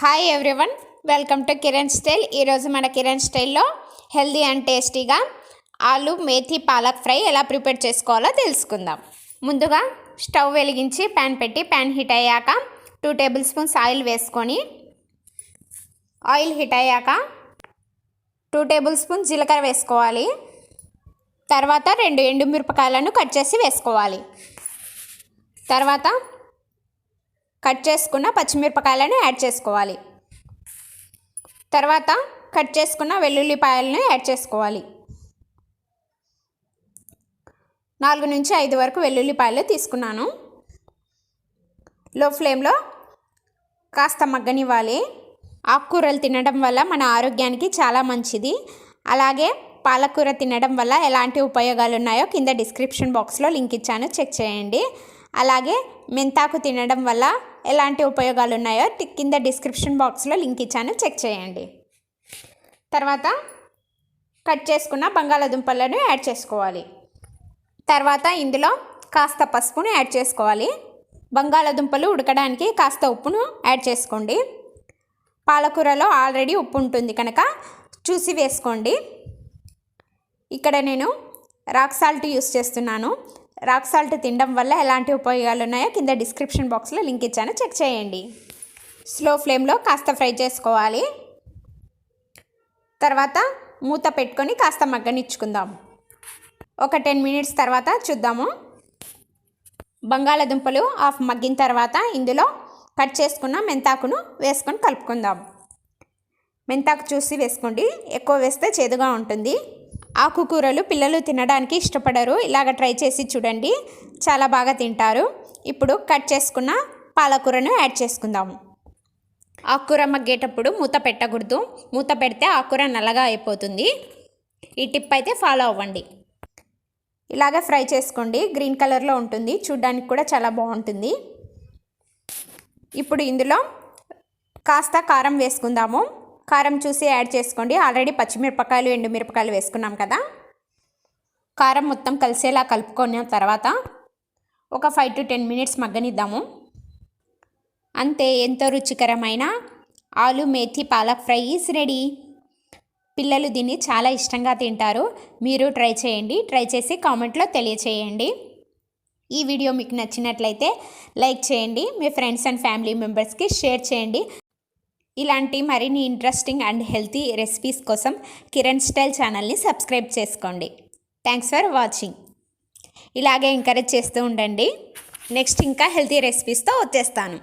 Hi everyone, welcome to Kiran style. ఈరోజు మన కిరణ్ స్టైల్లో హెల్దీ అండ్ టేస్టీగా ఆలు మేథీ పాలక్ ఫ్రై ఎలా ప్రిపేర్ చేసుకోవాలో తెలుసుకుందాం. ముందుగా స్టవ్ వెలిగించి ప్యాన్ పెట్టి ప్యాన్ హీట్ అయ్యాక 2 టేబుల్ స్పూన్స్ ఆయిల్ వేసుకొని ఆయిల్ హీట్ అయ్యాక 2 టేబుల్ స్పూన్స్ జీలకర్ర వేసుకోవాలి. తర్వాత 2 ఎండుమిరపకాయలను కట్ చేసి వేసుకోవాలి. తర్వాత కట్ చేసుకున్న పచ్చిమిరపకాయలను యాడ్ చేసుకోవాలి. తర్వాత కట్ చేసుకున్న వెల్లుల్లిపాయలను యాడ్ చేసుకోవాలి. 4 నుంచి 5 వరకు వెల్లుల్లిపాయలు తీసుకున్నాను. లో ఫ్లేమ్లో కాస్త మగ్గనివ్వాలి. ఆకుకూరలు తినడం వల్ల మన ఆరోగ్యానికి చాలా మంచిది. అలాగే పాలకూర తినడం వల్ల ఎలాంటి ఉపయోగాలు ఉన్నాయో కింద డిస్క్రిప్షన్ బాక్స్లో లింక్ ఇచ్చాను, చెక్ చేయండి. అలాగే మెంతాకు తినడం వల్ల ఎలాంటి ఉపయోగాలు ఉన్నాయో కింద డిస్క్రిప్షన్ బాక్స్లో లింక్ ఇచ్చాను, చెక్ చేయండి. తర్వాత కట్ చేసుకున్న బంగాళాదుంపలను యాడ్ చేసుకోవాలి. తర్వాత ఇందులో కాస్త పసుపును యాడ్ చేసుకోవాలి. బంగాళాదుంపలు ఉడకడానికి కాస్త ఉప్పును యాడ్ చేసుకోండి. పాలకూరలో ఆల్రెడీ ఉప్పు ఉంటుంది కనుక చూసి వేసుకోండి. ఇక్కడ నేను రాక్ సాల్ట్ యూస్ చేస్తున్నాను. రాక్ సాల్ట్ తినడం వల్ల ఎలాంటి ఉపయోగాలు ఉన్నాయో కింద డిస్క్రిప్షన్ బాక్స్లో లింక్ ఇచ్చాను, చెక్ చేయండి. స్లో ఫ్లేమ్లో కాస్త ఫ్రై చేసుకోవాలి. తర్వాత మూత పెట్టుకొని కాస్త మగ్గనిచ్చుకుందాం. ఒక 10 మినిట్స్ తర్వాత చూద్దాము. బంగాళాదుంపలు హాఫ్ మగ్గిన తర్వాత ఇందులో కట్ చేసుకున్న మెంతాకును వేసుకొని కలుపుకుందాం. మెంతాకు చూసి వేసుకోండి, ఎక్కువ వేస్తే చేదుగా ఉంటుంది. ఆకుకూరలు పిల్లలు తినడానికి ఇష్టపడరు. ఇలాగ ట్రై చేసి చూడండి, చాలా బాగా తింటారు. ఇప్పుడు కట్ చేసుకున్న పాలకూరను యాడ్ చేసుకుందాము. ఆకుకూర మగ్గేటప్పుడు మూత పెట్టకూడదు. మూత పెడితే ఆకుకూర నల్లగా అయిపోతుంది. ఈ టిప్ అయితే ఫాలో అవ్వండి. ఇలాగే ఫ్రై చేసుకోండి, గ్రీన్ కలర్లో ఉంటుంది, చూడ్డానికి కూడా చాలా బాగుంటుంది. ఇప్పుడు ఇందులో కాస్త కారం వేసుకుందాము. కారం చూసి యాడ్ చేసుకోండి. ఆల్రెడీ పచ్చిమిరపకాయలు ఎండుమిరపకాయలు వేసుకున్నాం కదా. కారం మొత్తం కలిసేలా కలుపుకున్న తర్వాత ఒక 5 to 10 మినిట్స్ మగ్గనిద్దాము. అంతే, ఎంతో రుచికరమైన ఆలు methi palak fry is ready. పిల్లలు దీన్ని చాలా ఇష్టంగా తింటారు. మీరు ట్రై చేయండి. ట్రై చేసి కామెంట్లో తెలియచేయండి. ఈ వీడియో మీకు నచ్చినట్లయితే లైక్ చేయండి. మీ ఫ్రెండ్స్ అండ్ ఫ్యామిలీ మెంబర్స్కి షేర్ చేయండి. ఇలాంటి మరిన్ని ఇంట్రెస్టింగ్ అండ్ హెల్తీ రెసిపీస్ కోసం కిరణ్ స్టైల్ ఛానల్ని సబ్స్క్రైబ్ చేసుకోండి. Thanks for watching. ఇలాగే ఎంకరేజ్ చేస్తూ ఉండండి. నెక్స్ట్ ఇంకా హెల్తీ రెసిపీస్తో వచ్చేస్తాను.